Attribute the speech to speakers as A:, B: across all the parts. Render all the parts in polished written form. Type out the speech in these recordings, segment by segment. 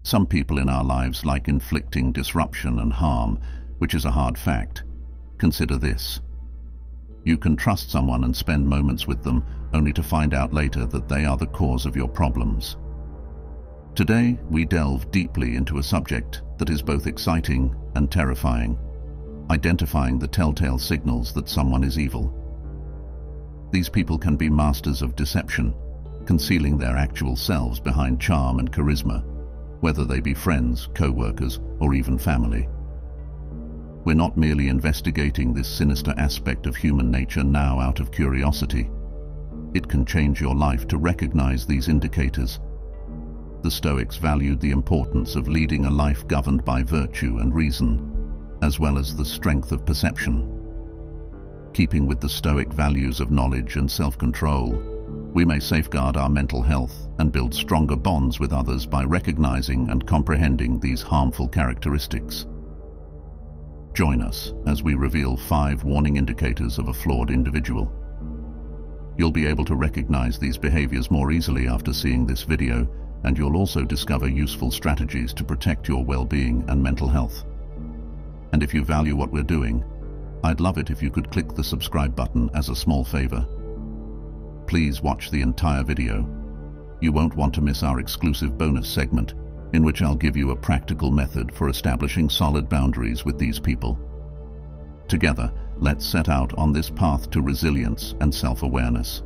A: Some people in our lives like inflicting disruption and harm, which is a hard fact. Consider this. You can trust someone and spend moments with them, only to find out later that they are the cause of your problems. Today, we delve deeply into a subject that is both exciting and terrifying, identifying the telltale signals that someone is evil. These people can be masters of deception, concealing their actual selves behind charm and charisma, whether they be friends, co-workers, or even family. We're not merely investigating this sinister aspect of human nature now out of curiosity. It can change your life to recognize these indicators. The Stoics valued the importance of leading a life governed by virtue and reason, as well as the strength of perception. Keeping with the Stoic values of knowledge and self-control, we may safeguard our mental health and build stronger bonds with others by recognizing and comprehending these harmful characteristics. Join us as we reveal 5 warning indicators of a flawed individual. You'll be able to recognize these behaviors more easily after seeing this video, and you'll also discover useful strategies to protect your well-being and mental health. And if you value what we're doing, I'd love it if you could click the subscribe button as a small favor. Please watch the entire video. You won't want to miss our exclusive bonus segment, in which I'll give you a practical method for establishing solid boundaries with these people. Together, let's set out on this path to resilience and self-awareness.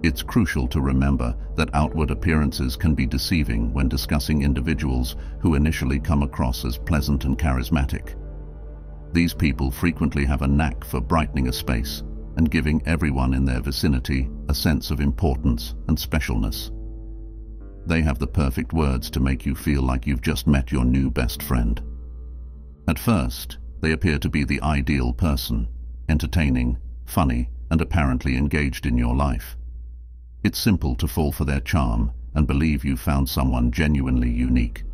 A: It's crucial to remember that outward appearances can be deceiving when discussing individuals who initially come across as pleasant and charismatic. These people frequently have a knack for brightening a space and giving everyone in their vicinity a sense of importance and specialness. They have the perfect words to make you feel like you've just met your new best friend. At first, they appear to be the ideal person, entertaining, funny, and apparently engaged in your life. It's simple to fall for their charm and believe you've found someone genuinely unique.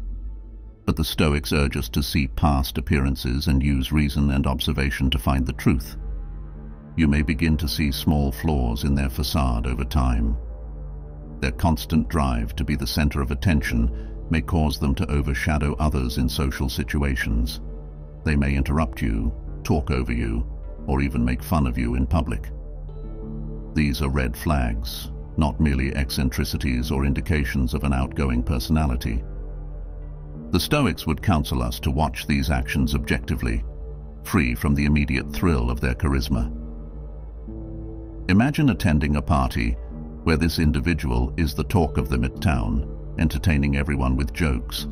A: But the Stoics urge us to see past appearances and use reason and observation to find the truth. You may begin to see small flaws in their facade over time. Their constant drive to be the center of attention may cause them to overshadow others in social situations. They may interrupt you, talk over you, or even make fun of you in public. These are red flags, not merely eccentricities or indications of an outgoing personality. The Stoics would counsel us to watch these actions objectively, free from the immediate thrill of their charisma. Imagine attending a party where this individual is the talk of the midtown, entertaining everyone with jokes.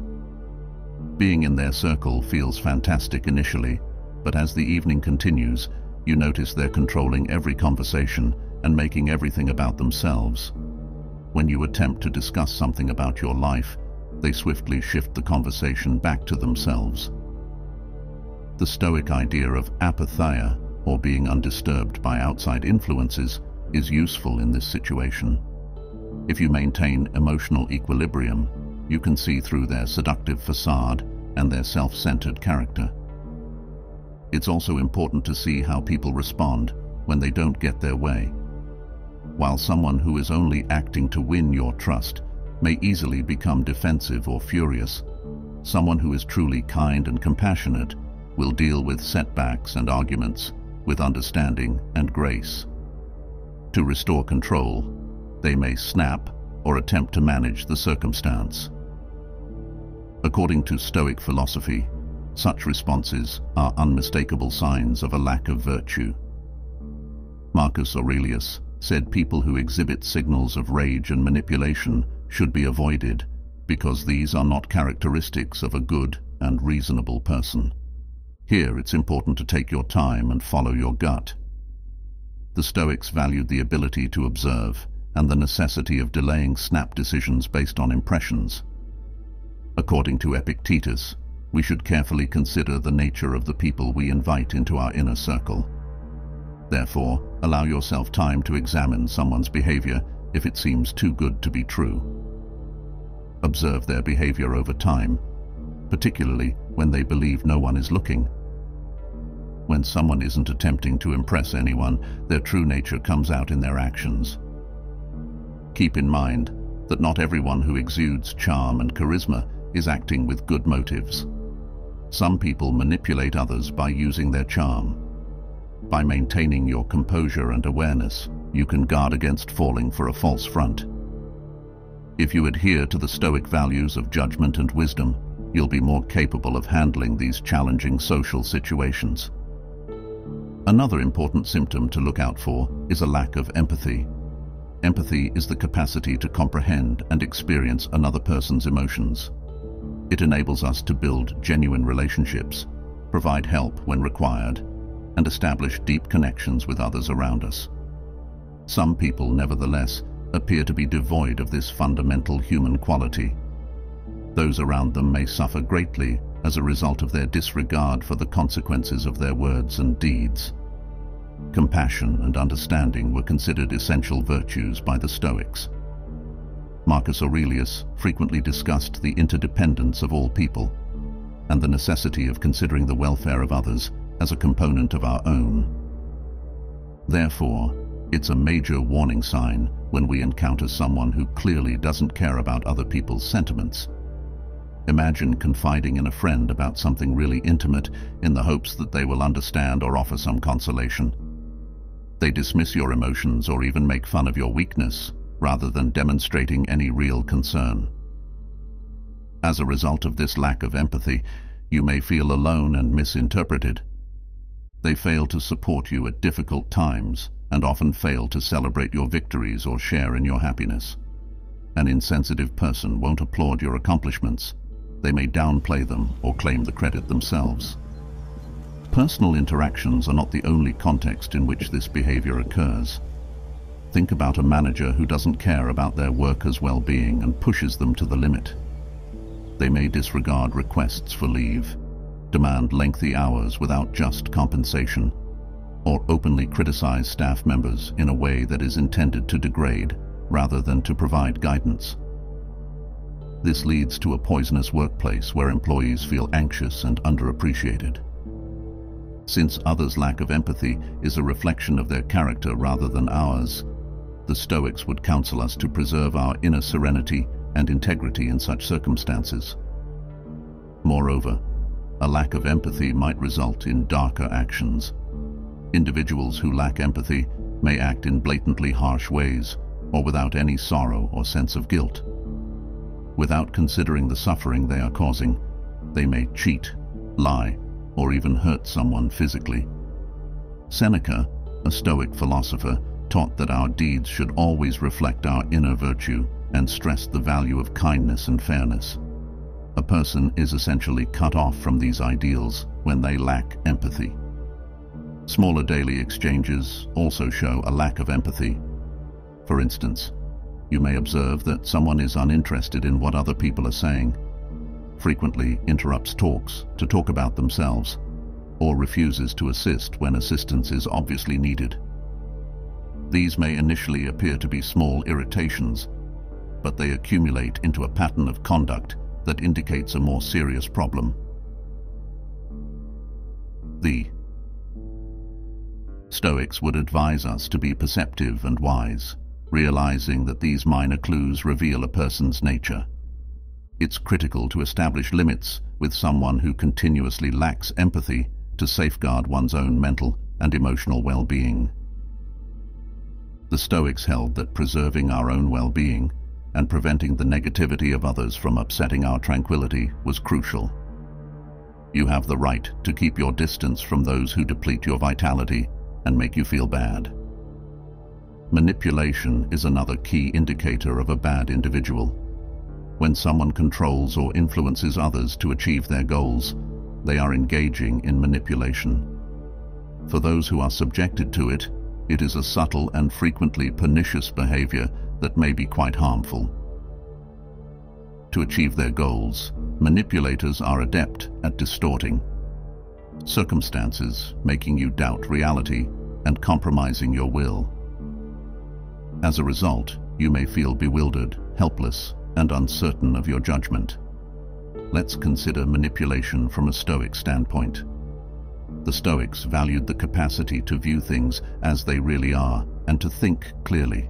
A: Being in their circle feels fantastic initially, but as the evening continues, you notice they're controlling every conversation and making everything about themselves. When you attempt to discuss something about your life, they swiftly shift the conversation back to themselves. The Stoic idea of apatheia, or being undisturbed by outside influences, is useful in this situation. If you maintain emotional equilibrium, you can see through their seductive facade and their self-centered character. It's also important to see how people respond when they don't get their way. While someone who is only acting to win your trust may easily become defensive or furious, someone who is truly kind and compassionate will deal with setbacks and arguments with understanding and grace. To restore control, they may snap or attempt to manage the circumstance. According to Stoic philosophy, such responses are unmistakable signs of a lack of virtue. Marcus Aurelius said people who exhibit signals of rage and manipulation should be avoided because these are not characteristics of a good and reasonable person. Here, it's important to take your time and follow your gut. The Stoics valued the ability to observe and the necessity of delaying snap decisions based on impressions. According to Epictetus, we should carefully consider the nature of the people we invite into our inner circle. Therefore, allow yourself time to examine someone's behavior if it seems too good to be true. Observe their behavior over time, particularly when they believe no one is looking. When someone isn't attempting to impress anyone, their true nature comes out in their actions. Keep in mind that not everyone who exudes charm and charisma is acting with good motives. Some people manipulate others by using their charm. By maintaining your composure and awareness, you can guard against falling for a false front. If you adhere to the Stoic values of judgment and wisdom, you'll be more capable of handling these challenging social situations. Another important symptom to look out for is a lack of empathy. Empathy is the capacity to comprehend and experience another person's emotions. It enables us to build genuine relationships, provide help when required, and establish deep connections with others around us. Some people, nevertheless, appear to be devoid of this fundamental human quality. Those around them may suffer greatly as a result of their disregard for the consequences of their words and deeds. Compassion and understanding were considered essential virtues by the Stoics. Marcus Aurelius frequently discussed the interdependence of all people and the necessity of considering the welfare of others as a component of our own. Therefore, it's a major warning sign when we encounter someone who clearly doesn't care about other people's sentiments. Imagine confiding in a friend about something really intimate in the hopes that they will understand or offer some consolation. They dismiss your emotions or even make fun of your weakness, rather than demonstrating any real concern. As a result of this lack of empathy, you may feel alone and misinterpreted. They fail to support you at difficult times and often fail to celebrate your victories or share in your happiness. An insensitive person won't applaud your accomplishments. They may downplay them or claim the credit themselves. Personal interactions are not the only context in which this behavior occurs. Think about a manager who doesn't care about their workers' well-being and pushes them to the limit. They may disregard requests for leave, demand lengthy hours without just compensation, or openly criticize staff members in a way that is intended to degrade rather than to provide guidance. This leads to a poisonous workplace where employees feel anxious and underappreciated. Since others' lack of empathy is a reflection of their character rather than ours, the Stoics would counsel us to preserve our inner serenity and integrity in such circumstances. Moreover, a lack of empathy might result in darker actions. Individuals who lack empathy may act in blatantly harsh ways or without any sorrow or sense of guilt. Without considering the suffering they are causing, they may cheat, lie, or even hurt someone physically. Seneca, a Stoic philosopher, taught that our deeds should always reflect our inner virtue and stressed the value of kindness and fairness. A person is essentially cut off from these ideals when they lack empathy. Smaller daily exchanges also show a lack of empathy. For instance, you may observe that someone is uninterested in what other people are saying, frequently interrupts talks to talk about themselves, or refuses to assist when assistance is obviously needed. These may initially appear to be small irritations, but they accumulate into a pattern of conduct that indicates a more serious problem. The Stoics would advise us to be perceptive and wise, realizing that these minor clues reveal a person's nature. It's critical to establish limits with someone who continuously lacks empathy to safeguard one's own mental and emotional well-being. The Stoics held that preserving our own well-being and preventing the negativity of others from upsetting our tranquility was crucial. You have the right to keep your distance from those who deplete your vitality and make you feel bad. Manipulation is another key indicator of a bad individual. When someone controls or influences others to achieve their goals, they are engaging in manipulation. For those who are subjected to it, it is a subtle and frequently pernicious behavior that may be quite harmful. To achieve their goals, manipulators are adept at distorting circumstances, making you doubt reality and compromising your will. As a result, you may feel bewildered, helpless, and uncertain of your judgment. Let's consider manipulation from a Stoic standpoint. The Stoics valued the capacity to view things as they really are and to think clearly.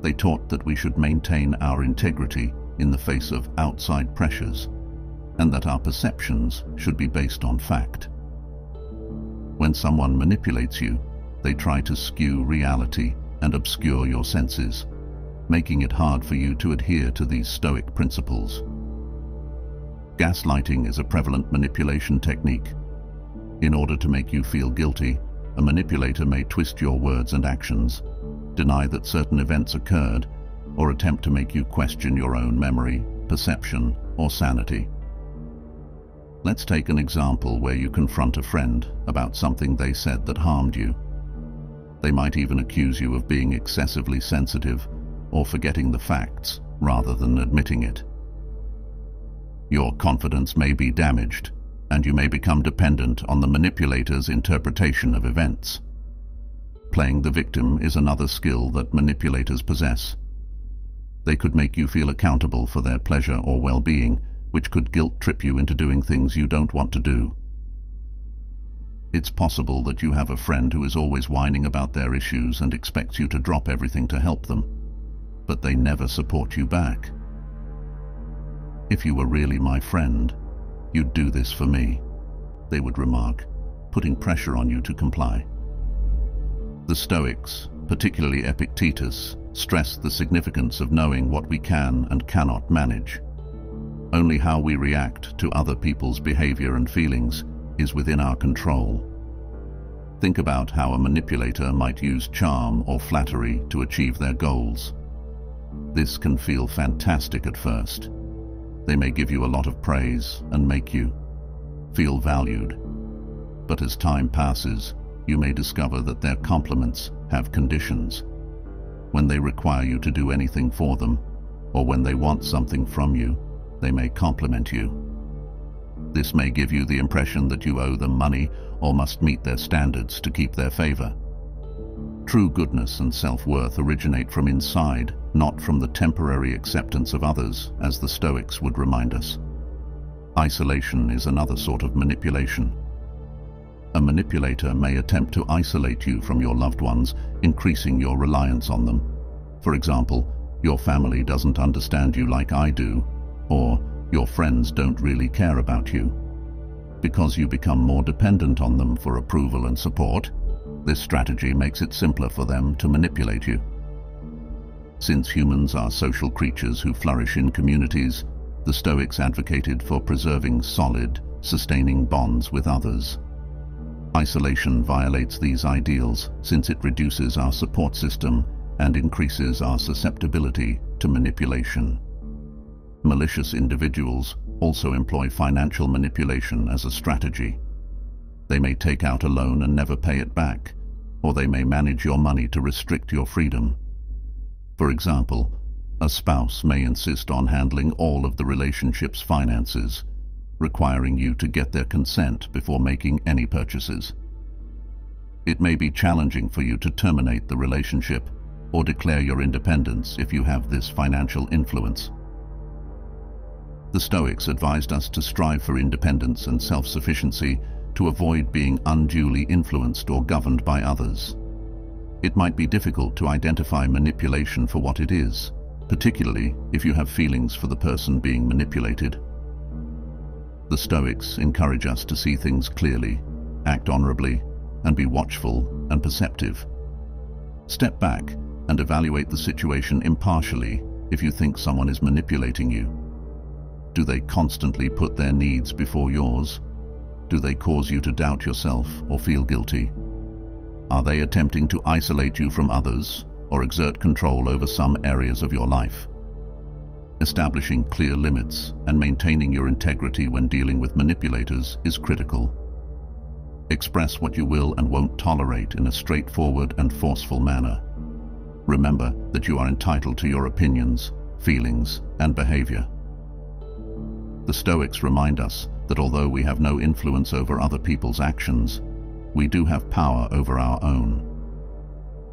A: They taught that we should maintain our integrity in the face of outside pressures, and that our perceptions should be based on fact. When someone manipulates you, they try to skew reality and obscure your senses, making it hard for you to adhere to these Stoic principles. Gaslighting is a prevalent manipulation technique. In order to make you feel guilty, a manipulator may twist your words and actions, deny that certain events occurred, or attempt to make you question your own memory, perception, or sanity. Let's take an example where you confront a friend about something they said that harmed you. They might even accuse you of being excessively sensitive or forgetting the facts rather than admitting it. Your confidence may be damaged, and you may become dependent on the manipulator's interpretation of events. Playing the victim is another skill that manipulators possess. They could make you feel accountable for their pleasure or well-being, which could guilt-trip you into doing things you don't want to do. It's possible that you have a friend who is always whining about their issues and expects you to drop everything to help them, but they never support you back. "If you were really my friend, you'd do this for me," they would remark, putting pressure on you to comply. The Stoics, particularly Epictetus, stressed the significance of knowing what we can and cannot manage. Only how we react to other people's behavior and feelings is within our control. Think about how a manipulator might use charm or flattery to achieve their goals. This can feel fantastic at first. They may give you a lot of praise and make you feel valued. But as time passes, you may discover that their compliments have conditions. When they require you to do anything for them, or when they want something from you, they may compliment you. This may give you the impression that you owe them money or must meet their standards to keep their favor. True goodness and self-worth originate from inside, not from the temporary acceptance of others, as the Stoics would remind us. Isolation is another sort of manipulation. A manipulator may attempt to isolate you from your loved ones, increasing your reliance on them. For example, your family doesn't understand you like I do, or your friends don't really care about you. Because you become more dependent on them for approval and support, this strategy makes it simpler for them to manipulate you. Since humans are social creatures who flourish in communities, the Stoics advocated for preserving solid, sustaining bonds with others. Isolation violates these ideals since it reduces our support system and increases our susceptibility to manipulation. Malicious individuals also employ financial manipulation as a strategy. They may take out a loan and never pay it back, or they may manage your money to restrict your freedom. For example, a spouse may insist on handling all of the relationship's finances, requiring you to get their consent before making any purchases. It may be challenging for you to terminate the relationship or declare your independence if you have this financial influence. The Stoics advised us to strive for independence and self-sufficiency to avoid being unduly influenced or governed by others. It might be difficult to identify manipulation for what it is, particularly if you have feelings for the person being manipulated. The Stoics encourage us to see things clearly, act honorably, and be watchful and perceptive. Step back and evaluate the situation impartially if you think someone is manipulating you. Do they constantly put their needs before yours? Do they cause you to doubt yourself or feel guilty? Are they attempting to isolate you from others or exert control over some areas of your life? Establishing clear limits and maintaining your integrity when dealing with manipulators is critical. Express what you will and won't tolerate in a straightforward and forceful manner. Remember that you are entitled to your opinions, feelings, and behavior. The Stoics remind us that although we have no influence over other people's actions, we do have power over our own.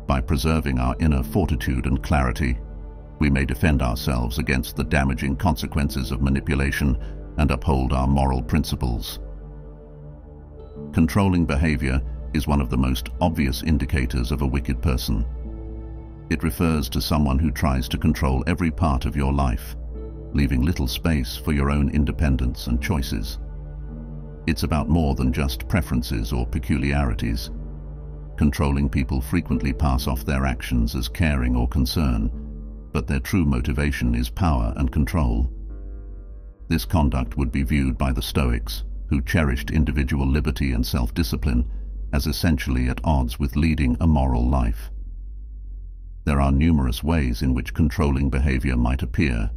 A: By preserving our inner fortitude and clarity, we may defend ourselves against the damaging consequences of manipulation and uphold our moral principles. Controlling behavior is one of the most obvious indicators of a wicked person. It refers to someone who tries to control every part of your life, leaving little space for your own independence and choices. It's about more than just preferences or peculiarities. Controlling people frequently pass off their actions as caring or concern, but their true motivation is power and control. This conduct would be viewed by the Stoics, who cherished individual liberty and self-discipline, as essentially at odds with leading a moral life. There are numerous ways in which controlling behavior might appear.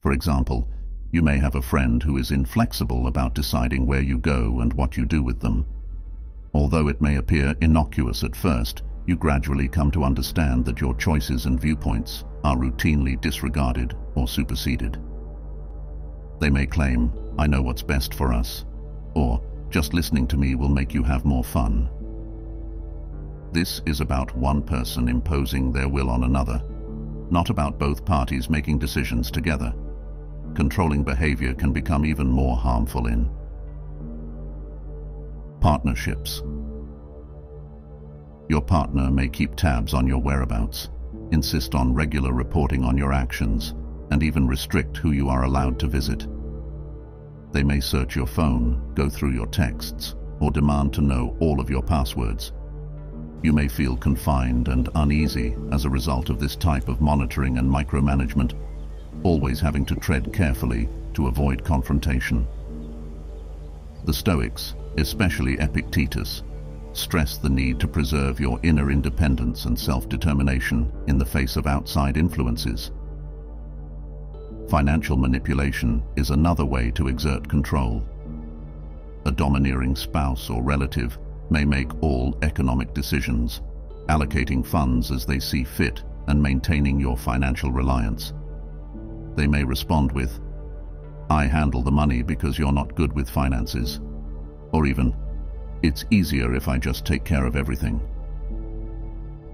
A: For example, you may have a friend who is inflexible about deciding where you go and what you do with them. Although it may appear innocuous at first, you gradually come to understand that your choices and viewpoints are routinely disregarded or superseded. They may claim, "I know what's best for us," or "just listening to me will make you have more fun." This is about one person imposing their will on another, not about both parties making decisions together. Controlling behavior can become even more harmful in partnerships. Your partner may keep tabs on your whereabouts, insist on regular reporting on your actions, and even restrict who you are allowed to visit. They may search your phone, go through your texts, or demand to know all of your passwords. You may feel confined and uneasy as a result of this type of monitoring and micromanagement, always having to tread carefully to avoid confrontation. The Stoics, especially Epictetus, stress the need to preserve your inner independence and self-determination in the face of outside influences. Financial manipulation is another way to exert control. A domineering spouse or relative may make all economic decisions, allocating funds as they see fit and maintaining your financial reliance. They may respond with, "I handle the money because you're not good with finances," or even, "It's easier if I just take care of everything."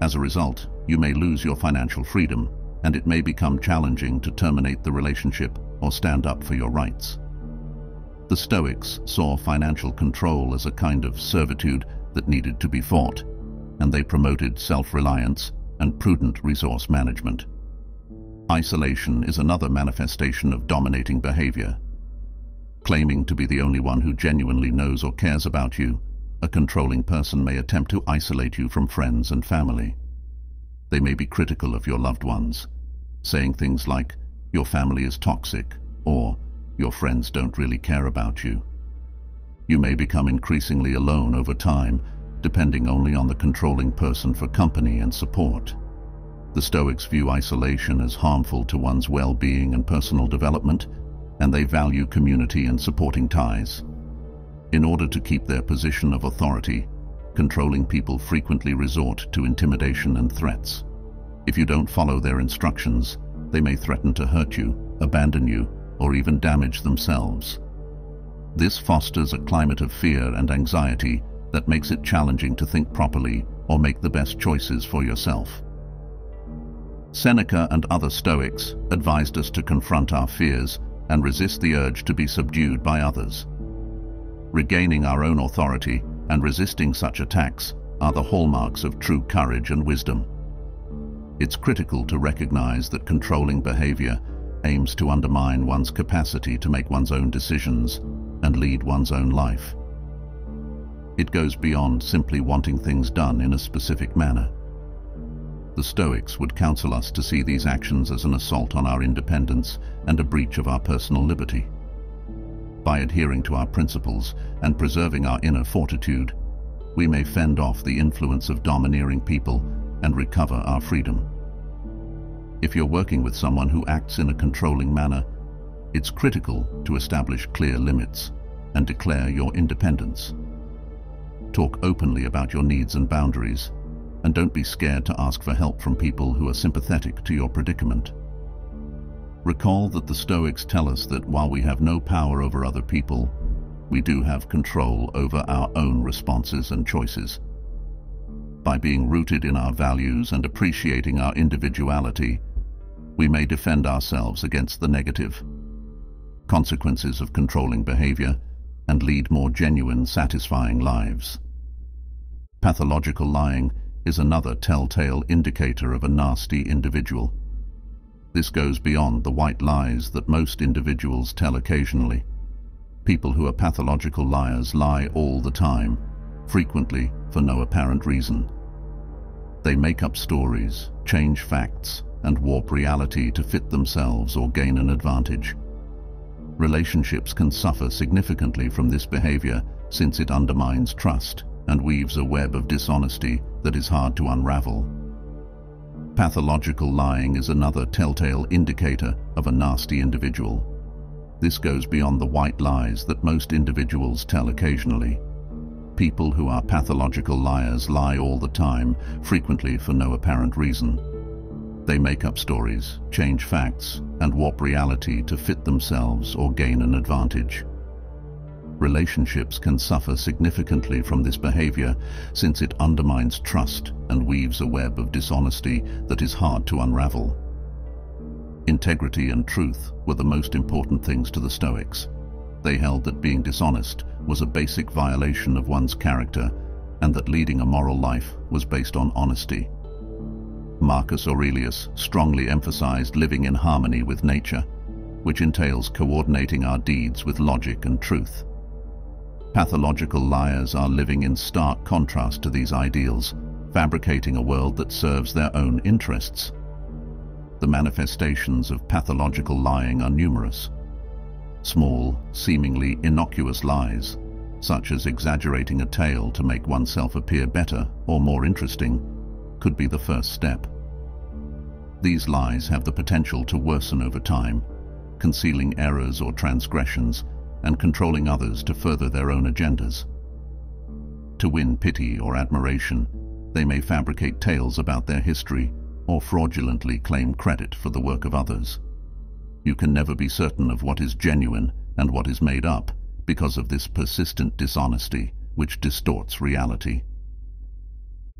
A: As a result, you may lose your financial freedom, and it may become challenging to terminate the relationship or stand up for your rights. The Stoics saw financial control as a kind of servitude that needed to be fought, and they promoted self-reliance and prudent resource management. Isolation is another manifestation of dominating behavior. Claiming to be the only one who genuinely knows or cares about you, a controlling person may attempt to isolate you from friends and family. They may be critical of your loved ones, saying things like, "Your family is toxic," or "Your friends don't really care about you." You may become increasingly alone over time, depending only on the controlling person for company and support. The Stoics view isolation as harmful to one's well-being and personal development, and they value community and supporting ties. In order to keep their position of authority, controlling people frequently resort to intimidation and threats. If you don't follow their instructions, they may threaten to hurt you, abandon you, or even damage themselves. This fosters a climate of fear and anxiety that makes it challenging to think properly or make the best choices for yourself. Seneca and other Stoics advised us to confront our fears and resist the urge to be subdued by others. Regaining our own authority and resisting such attacks are the hallmarks of true courage and wisdom. It's critical to recognize that controlling behavior aims to undermine one's capacity to make one's own decisions and lead one's own life. It goes beyond simply wanting things done in a specific manner. The Stoics would counsel us to see these actions as an assault on our independence and a breach of our personal liberty. By adhering to our principles and preserving our inner fortitude, we may fend off the influence of domineering people and recover our freedom. If you're working with someone who acts in a controlling manner, it's critical to establish clear limits and declare your independence. Talk openly about your needs and boundaries, and don't be scared to ask for help from people who are sympathetic to your predicament. Recall that the Stoics tell us that while we have no power over other people, we do have control over our own responses and choices. By being rooted in our values and appreciating our individuality, we may defend ourselves against the negative consequences of controlling behavior and lead more genuine, satisfying lives. Pathological lying is another telltale indicator of a nasty individual. This goes beyond the white lies that most individuals tell occasionally. People who are pathological liars lie all the time, frequently for no apparent reason. They make up stories, change facts, and warp reality to fit themselves or gain an advantage. Relationships can suffer significantly from this behavior since it undermines trust and weaves a web of dishonesty that is hard to unravel. Pathological lying is another telltale indicator of a nasty individual. This goes beyond the white lies that most individuals tell occasionally. People who are pathological liars lie all the time, frequently for no apparent reason. They make up stories, change facts, and warp reality to fit themselves or gain an advantage. Relationships can suffer significantly from this behavior since it undermines trust and weaves a web of dishonesty that is hard to unravel. Integrity and truth were the most important things to the Stoics. They held that being dishonest was a basic violation of one's character and that leading a moral life was based on honesty. Marcus Aurelius strongly emphasized living in harmony with nature, which entails coordinating our deeds with logic and truth. Pathological liars are living in stark contrast to these ideals, fabricating a world that serves their own interests. The manifestations of pathological lying are numerous. Small, seemingly innocuous lies, such as exaggerating a tale to make oneself appear better or more interesting, could be the first step. These lies have the potential to worsen over time, concealing errors or transgressions and controlling others to further their own agendas. To win pity or admiration, they may fabricate tales about their history or fraudulently claim credit for the work of others. You can never be certain of what is genuine and what is made up because of this persistent dishonesty which distorts reality.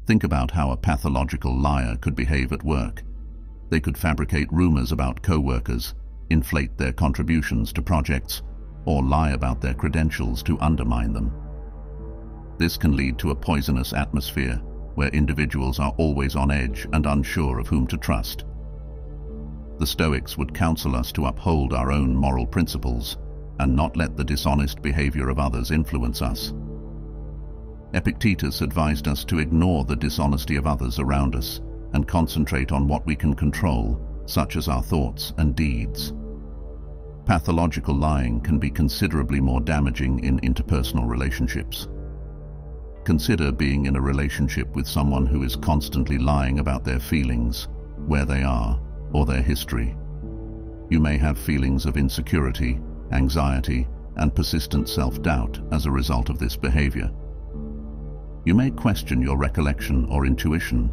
A: Think about how a pathological liar could behave at work. They could fabricate rumors about co-workers, inflate their contributions to projects, or lie about their credentials to undermine them. This can lead to a poisonous atmosphere where individuals are always on edge and unsure of whom to trust. The Stoics would counsel us to uphold our own moral principles and not let the dishonest behavior of others influence us. Epictetus advised us to ignore the dishonesty of others around us and concentrate on what we can control, such as our thoughts and deeds. Pathological lying can be considerably more damaging in interpersonal relationships. Consider being in a relationship with someone who is constantly lying about their feelings, where they are, or their history. You may have feelings of insecurity, anxiety, and persistent self-doubt as a result of this behavior. You may question your recollection or intuition,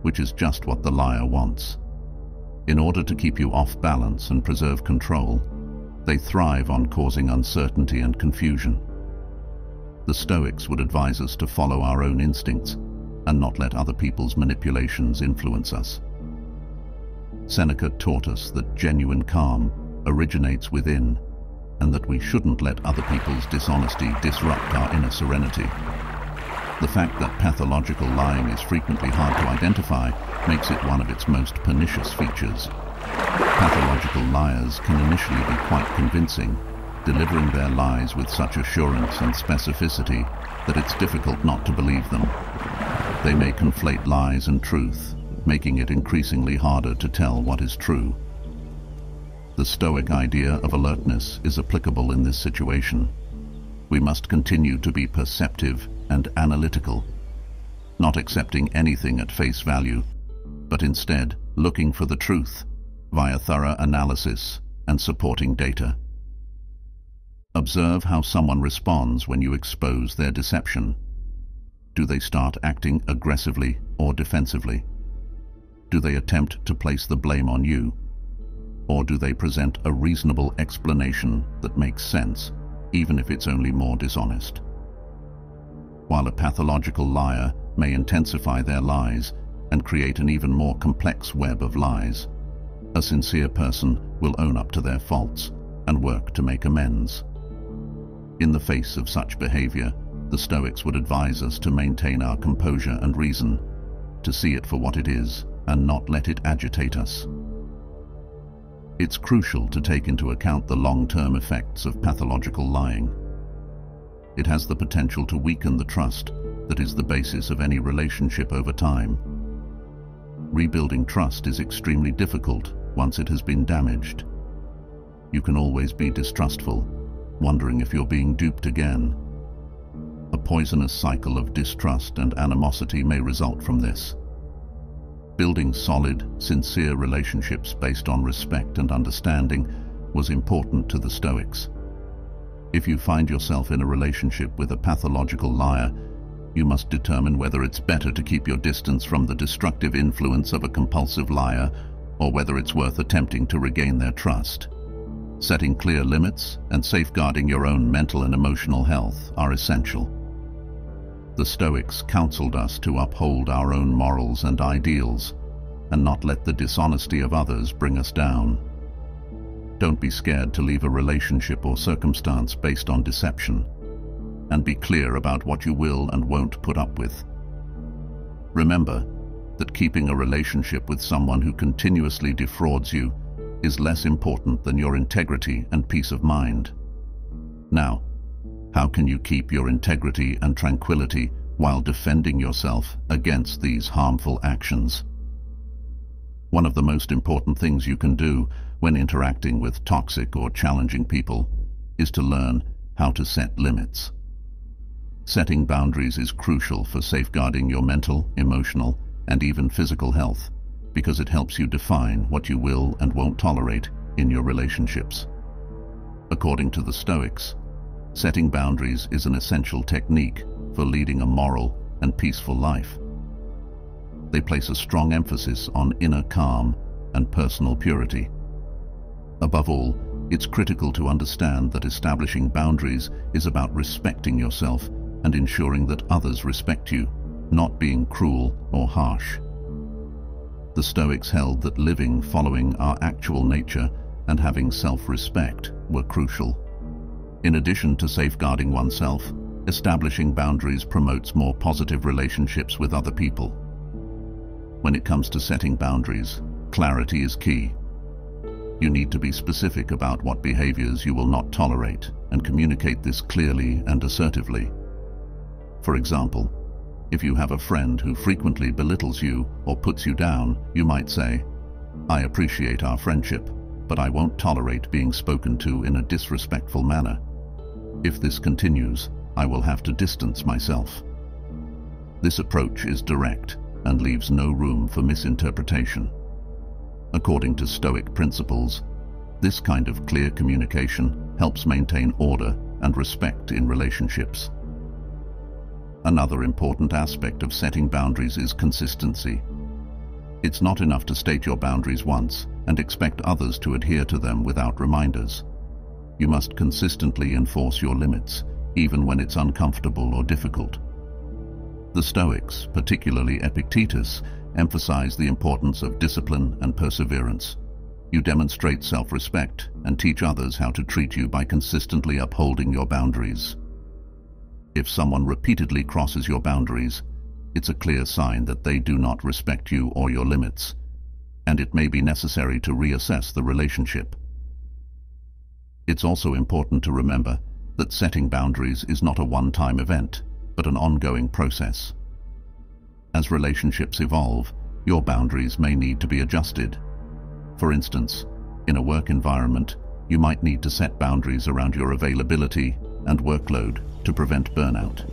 A: which is just what the liar wants. In order to keep you off balance and preserve control, they thrive on causing uncertainty and confusion. The Stoics would advise us to follow our own instincts and not let other people's manipulations influence us. Seneca taught us that genuine calm originates within, and that we shouldn't let other people's dishonesty disrupt our inner serenity. The fact that pathological lying is frequently hard to identify makes it one of its most pernicious features. Pathological liars can initially be quite convincing, delivering their lies with such assurance and specificity that it's difficult not to believe them. They may conflate lies and truth, making it increasingly harder to tell what is true. The Stoic idea of alertness is applicable in this situation. We must continue to be perceptive and analytical, not accepting anything at face value, but instead looking for the truth via thorough analysis and supporting data. Observe how someone responds when you expose their deception. Do they start acting aggressively or defensively? Do they attempt to place the blame on you? Or do they present a reasonable explanation that makes sense, even if it's only more dishonest? While a pathological liar may intensify their lies and create an even more complex web of lies, a sincere person will own up to their faults and work to make amends. In the face of such behavior, the Stoics would advise us to maintain our composure and reason, to see it for what it is and not let it agitate us. It's crucial to take into account the long-term effects of pathological lying. It has the potential to weaken the trust that is the basis of any relationship over time. Rebuilding trust is extremely difficult once it has been damaged. You can always be distrustful, wondering if you're being duped again. A poisonous cycle of distrust and animosity may result from this. Building solid, sincere relationships based on respect and understanding was important to the Stoics. If you find yourself in a relationship with a pathological liar, you must determine whether it's better to keep your distance from the destructive influence of a compulsive liar or whether it's worth attempting to regain their trust. Setting clear limits and safeguarding your own mental and emotional health are essential. The Stoics counseled us to uphold our own morals and ideals and not let the dishonesty of others bring us down. Don't be scared to leave a relationship or circumstance based on deception, and be clear about what you will and won't put up with. Remember that keeping a relationship with someone who continuously defrauds you is less important than your integrity and peace of mind. Now, how can you keep your integrity and tranquility while defending yourself against these harmful actions? One of the most important things you can do when interacting with toxic or challenging people is to learn how to set limits. Setting boundaries is crucial for safeguarding your mental, emotional, and even physical health, because it helps you define what you will and won't tolerate in your relationships. According to the Stoics, setting boundaries is an essential technique for leading a moral and peaceful life. They place a strong emphasis on inner calm and personal purity. Above all, it's critical to understand that establishing boundaries is about respecting yourself and ensuring that others respect you, not being cruel or harsh. The Stoics held that living following our actual nature and having self-respect were crucial. In addition to safeguarding oneself, establishing boundaries promotes more positive relationships with other people. When it comes to setting boundaries, clarity is key. You need to be specific about what behaviors you will not tolerate and communicate this clearly and assertively. For example, if you have a friend who frequently belittles you or puts you down, you might say, "I appreciate our friendship, but I won't tolerate being spoken to in a disrespectful manner. If this continues, I will have to distance myself." This approach is direct and leaves no room for misinterpretation. According to Stoic principles, this kind of clear communication helps maintain order and respect in relationships. Another important aspect of setting boundaries is consistency. It's not enough to state your boundaries once and expect others to adhere to them without reminders. You must consistently enforce your limits, even when it's uncomfortable or difficult. The Stoics, particularly Epictetus, emphasize the importance of discipline and perseverance. You demonstrate self-respect and teach others how to treat you by consistently upholding your boundaries. If someone repeatedly crosses your boundaries, it's a clear sign that they do not respect you or your limits, and it may be necessary to reassess the relationship. It's also important to remember that setting boundaries is not a one-time event, but an ongoing process. As relationships evolve, your boundaries may need to be adjusted. For instance, in a work environment, you might need to set boundaries around your availability and workload to prevent burnout.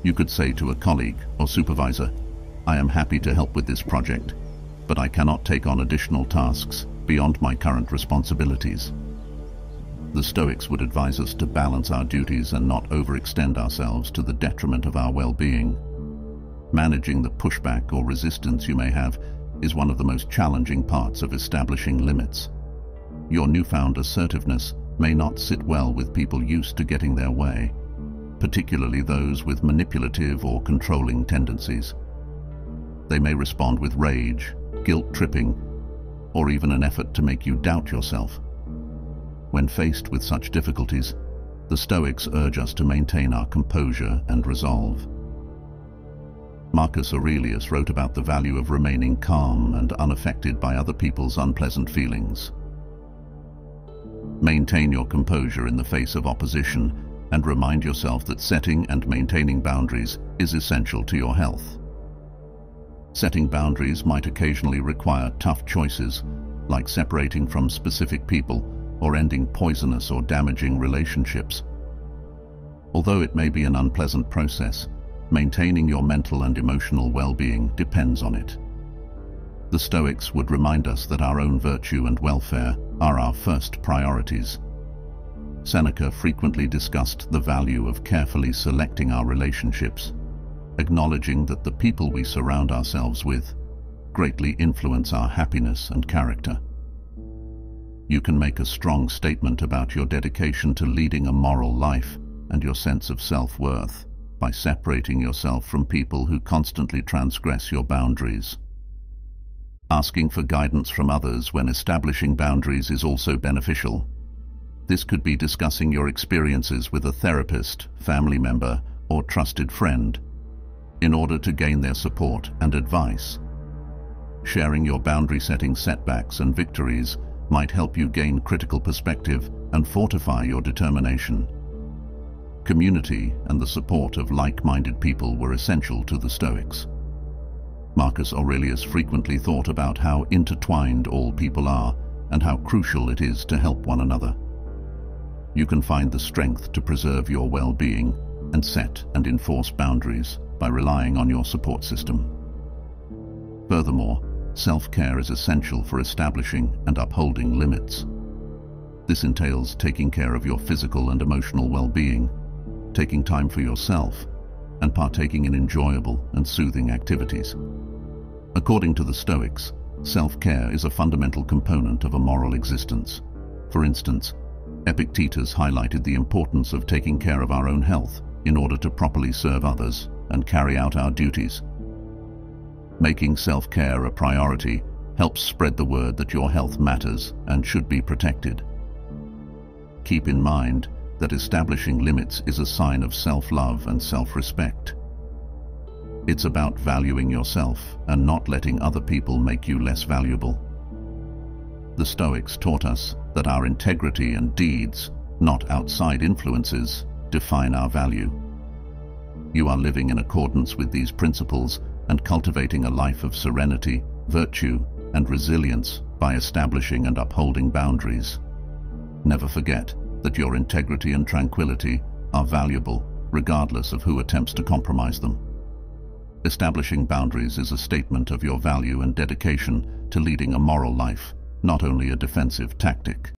A: You could say to a colleague or supervisor, "I am happy to help with this project, but I cannot take on additional tasks beyond my current responsibilities." The Stoics would advise us to balance our duties and not overextend ourselves to the detriment of our well-being. Managing the pushback or resistance you may have is one of the most challenging parts of establishing limits. Your newfound assertiveness may not sit well with people used to getting their way, particularly those with manipulative or controlling tendencies. They may respond with rage, guilt-tripping, or even an effort to make you doubt yourself. When faced with such difficulties, the Stoics urge us to maintain our composure and resolve. Marcus Aurelius wrote about the value of remaining calm and unaffected by other people's unpleasant feelings. Maintain your composure in the face of opposition and remind yourself that setting and maintaining boundaries is essential to your health. Setting boundaries might occasionally require tough choices, like separating from specific people or ending poisonous or damaging relationships. Although it may be an unpleasant process, maintaining your mental and emotional well-being depends on it. The Stoics would remind us that our own virtue and welfare are our first priorities. Seneca frequently discussed the value of carefully selecting our relationships, acknowledging that the people we surround ourselves with greatly influence our happiness and character. You can make a strong statement about your dedication to leading a moral life and your sense of self-worth by separating yourself from people who constantly transgress your boundaries. Asking for guidance from others when establishing boundaries is also beneficial. This could be discussing your experiences with a therapist, family member, or trusted friend in order to gain their support and advice. Sharing your boundary-setting setbacks and victories might help you gain critical perspective and fortify your determination. Community and the support of like-minded people were essential to the Stoics. Marcus Aurelius frequently thought about how intertwined all people are and how crucial it is to help one another. You can find the strength to preserve your well-being and set and enforce boundaries by relying on your support system. Furthermore, self-care is essential for establishing and upholding limits. This entails taking care of your physical and emotional well-being, taking time for yourself, and partaking in enjoyable and soothing activities. According to the Stoics, self-care is a fundamental component of a moral existence. For instance, Epictetus highlighted the importance of taking care of our own health in order to properly serve others and carry out our duties. Making self-care a priority helps spread the word that your health matters and should be protected. Keep in mind that establishing limits is a sign of self-love and self-respect. It's about valuing yourself and not letting other people make you less valuable. The Stoics taught us that our integrity and deeds, not outside influences, define our value. You are living in accordance with these principles and cultivating a life of serenity, virtue, and resilience by establishing and upholding boundaries. Never forget that your integrity and tranquility are valuable, regardless of who attempts to compromise them. Establishing boundaries is a statement of your value and dedication to leading a moral life, not only a defensive tactic.